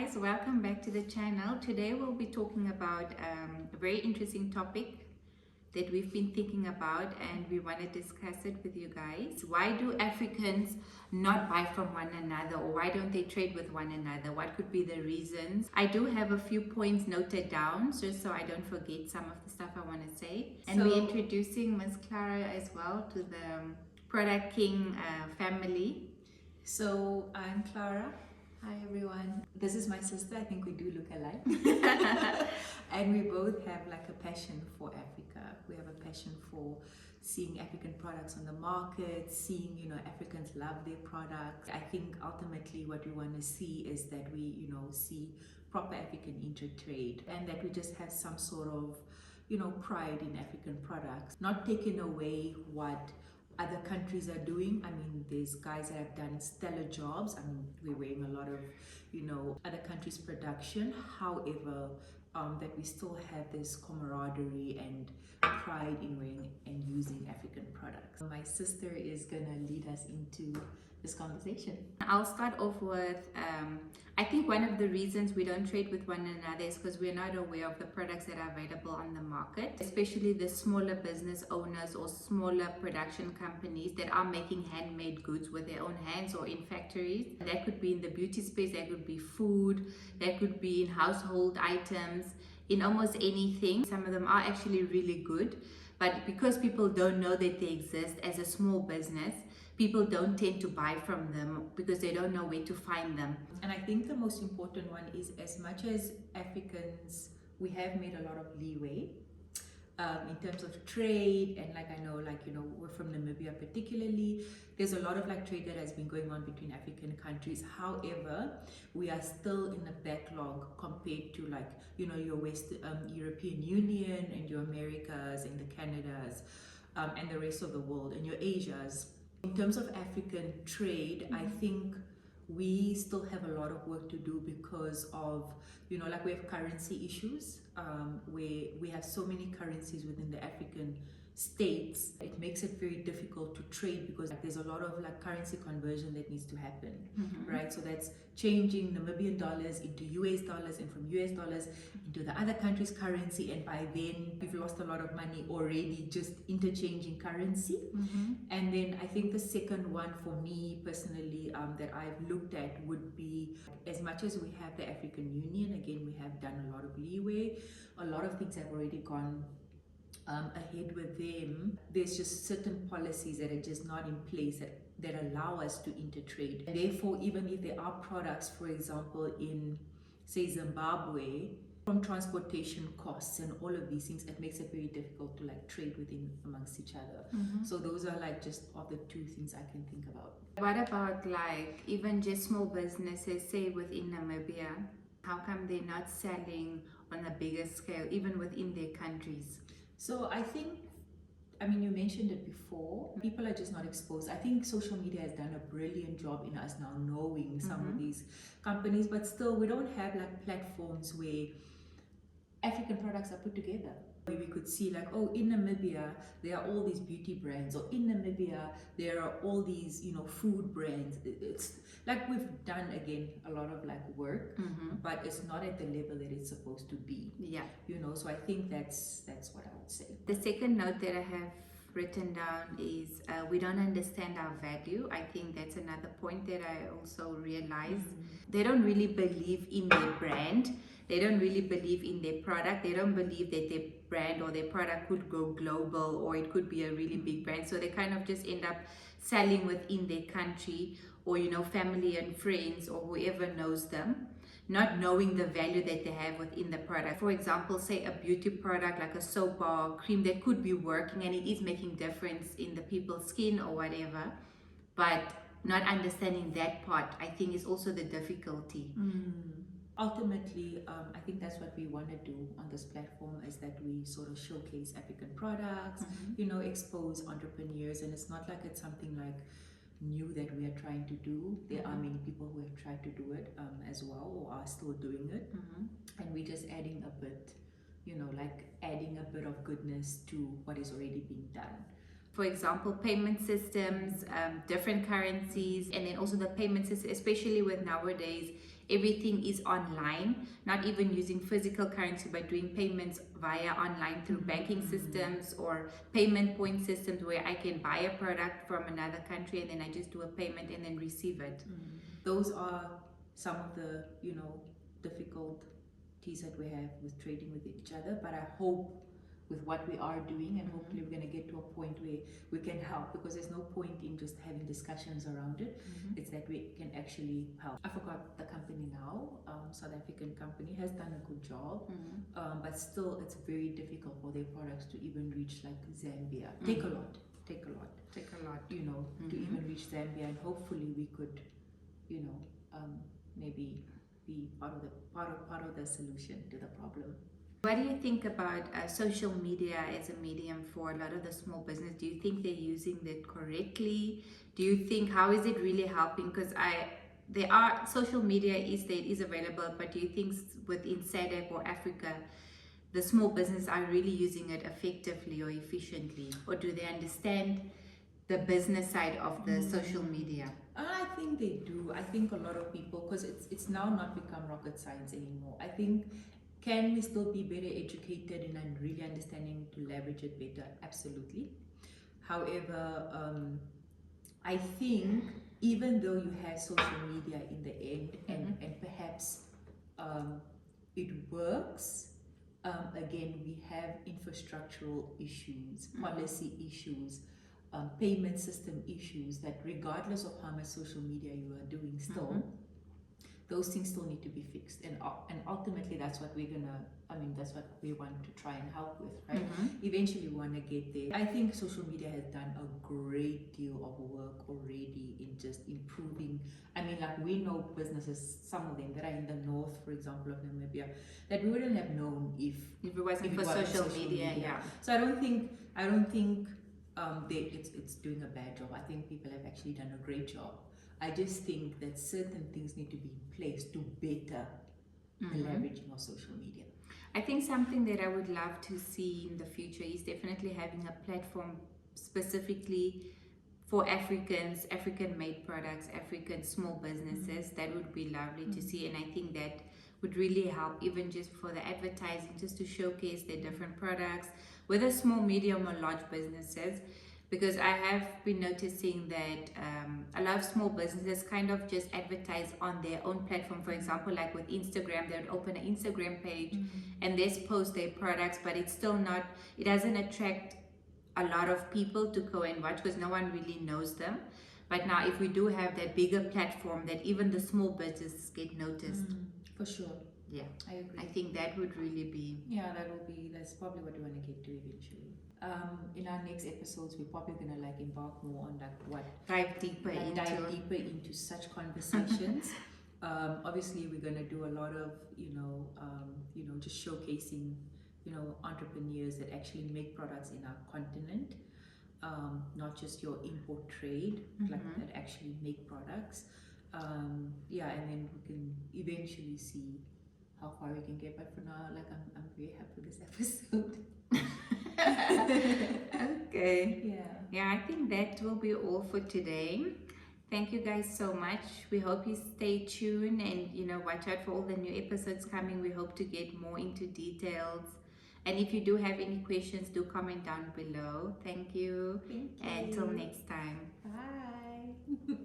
guys, welcome back to the channel. Today we'll be talking about a very interesting topic that we've been thinking about, and we want to discuss it with you guys. Why do Africans not buy from one another, or why don't they trade with one another? What could be the reasons? I do have a few points noted down just so I don't forget some of the stuff I want to say. And we're introducing Miss Clara as well to the Product King family. So I'm Clara. Hi everyone. This is my sister. I think we do look alike. And we both have like a passion for Africa. We have a passion for seeing African products on the market, seeing, Africans love their products. I think ultimately what we want to see is that we, see proper African intertrade, and that we just have some sort of, pride in African products, not taking away what other countries are doing. I mean, there's guys that have done stellar jobs. I mean, we're wearing a lot of, other countries' production. However, that we still have this camaraderie and pride in wearing and using African products. My sister is gonna lead us into this conversation. I'll start off with, I think one of the reasons we don't trade with one another is because we're not aware of the products that are available on the market, especially the smaller business owners or smaller production companies that are making handmade goods with their own hands or in factories. That could be in the beauty space, that could be food, that could be in household items, in almost anything. Some of them are actually really good, but because people don't know that they exist as a small business, people don't tend to buy from them because they don't know where to find them. And I think the most important one is, as much as Africans, we have made a lot of leeway in terms of trade, and like I know, we're from Namibia particularly, there's a lot of trade that has been going on between African countries. However, we are still in a backlog compared to your West European Union and your Americas and the Canadas and the rest of the world and your Asias. In terms of African trade, I think we still have a lot of work to do because of, we have currency issues, where we have so many currencies within the African states. It makes it very difficult to trade because there's a lot of currency conversion that needs to happen, right? So that's changing Namibian dollars into US dollars, and from US dollars into the other country's currency, and by then we've lost a lot of money already just interchanging currency. And then I think the second one for me personally that I've looked at would be, as much as we have the African Union, again, we have done a lot of leeway. A lot of things have already gone ahead with them. There's just certain policies that are just not in place that allow us to intertrade. And therefore, even if there are products, for example, in, say, Zimbabwe, from transportation costs and all of these things, it makes it very difficult to trade within amongst each other. So those are just of the two things I can think about. What about even just small businesses, say within Namibia? How come they're not selling on a bigger scale, even within their countries? So I think, you mentioned it before, people are just not exposed. I think social media has done a brilliant job in us now knowing some of these companies, but still we don't have platforms where African products are put together. Where we could see in Namibia there are all these beauty brands, or in Namibia there are all these food brands. It's we've done again a lot of work, but it's not at the level that it's supposed to be. So I think that's what I would say. The second note that I have written down is we don't understand our value. I think that's another point that I also realized. They don't really believe in their brand. They don't really believe in their product. They don't believe that their brand or their product could go global, or it could be a really big brand. So they kind of just end up selling within their country, or family and friends or whoever knows them, not knowing the value that they have within the product. For example, say a beauty product like a soap bar, cream that could be working and it is making difference in the people's skin or whatever, but not understanding that part, I think, is also the difficulty. Ultimately, I think that's what we want to do on this platform, is that we sort of showcase African products, expose entrepreneurs, and it's not it's something new that we are trying to do. There are many people who have tried to do it as well, or are still doing it, and we're just adding a bit, adding a bit of goodness to what is already being done. For example, payment systems, different currencies, and then also the payment system, especially with nowadays everything is online, not even using physical currency, but doing payments via online through banking systems or payment point systems where I can buy a product from another country and then I just do a payment and then receive it. Those are some of the, difficulties that we have with trading with each other, but I hope with what we are doing, and hopefully we're going to get to a point where we can help, because there's no point in just having discussions around it. It's that we can actually help. I forgot the company now, South African company, has done a good job, but still it's very difficult for their products to even reach like Zambia. Take a lot, to even reach Zambia, and hopefully we could, maybe be part of the solution to the problem. What do you think about social media as a medium for a lot of the small business? Do you think they're using that correctly? Do you think, how is it really helping? Because there are, social media is there, it is available, but do you think within SADC or Africa, the small business are really using it effectively or efficiently? Or do they understand the business side of the social media? I think they do. I think a lot of people, because it's now not become rocket science anymore. I think, can we still be better educated and really understanding to leverage it better? Absolutely. However, I think even though you have social media in the end, and perhaps it works, again, we have infrastructural issues, policy issues, payment system issues, that regardless of how much social media you are doing, still those things still need to be fixed, and ultimately that's what that's what we want to try and help with, right? Eventually we want to get there. I think social media has done a great deal of work already in just improving. Like, we know businesses, some of them that are in the north, for example, of Namibia, that we wouldn't have known if it wasn't for social media. Yeah. So I don't think it's doing a bad job. I think people have actually done a great job. I just think that certain things need to be in place to better the leveraging of social media. I think something that I would love to see in the future is definitely having a platform specifically for Africans, African-made products, African small businesses. That would be lovely to see, and I think that would really help, even just for the advertising, just to showcase their different products, whether small, medium, or large businesses. Because I have been noticing that a lot of small businesses kind of just advertise on their own platform. For example, like with Instagram, they would open an Instagram page and they post their products, but it's still not, it doesn't attract a lot of people to go and watch because no one really knows them. But now if we do have that bigger platform, that even the small businesses get noticed. For sure. Yeah, I agree. I think that would really be... Yeah, that's probably what we want to get to eventually. In our next episodes, we're probably gonna embark more on dive deeper into such conversations. Obviously, we're gonna do a lot of just showcasing entrepreneurs that actually make products in our continent, not just your import trade, that actually make products. And then we can eventually see how far we can get. But for now, I'm very happy with this episode. Okay. Yeah, I think that will be all for today. Thank you guys so much. We hope you stay tuned and watch out for all the new episodes coming. We hope to get more into details. And if you do have any questions, do comment down below. Thank you. Until next time. Bye.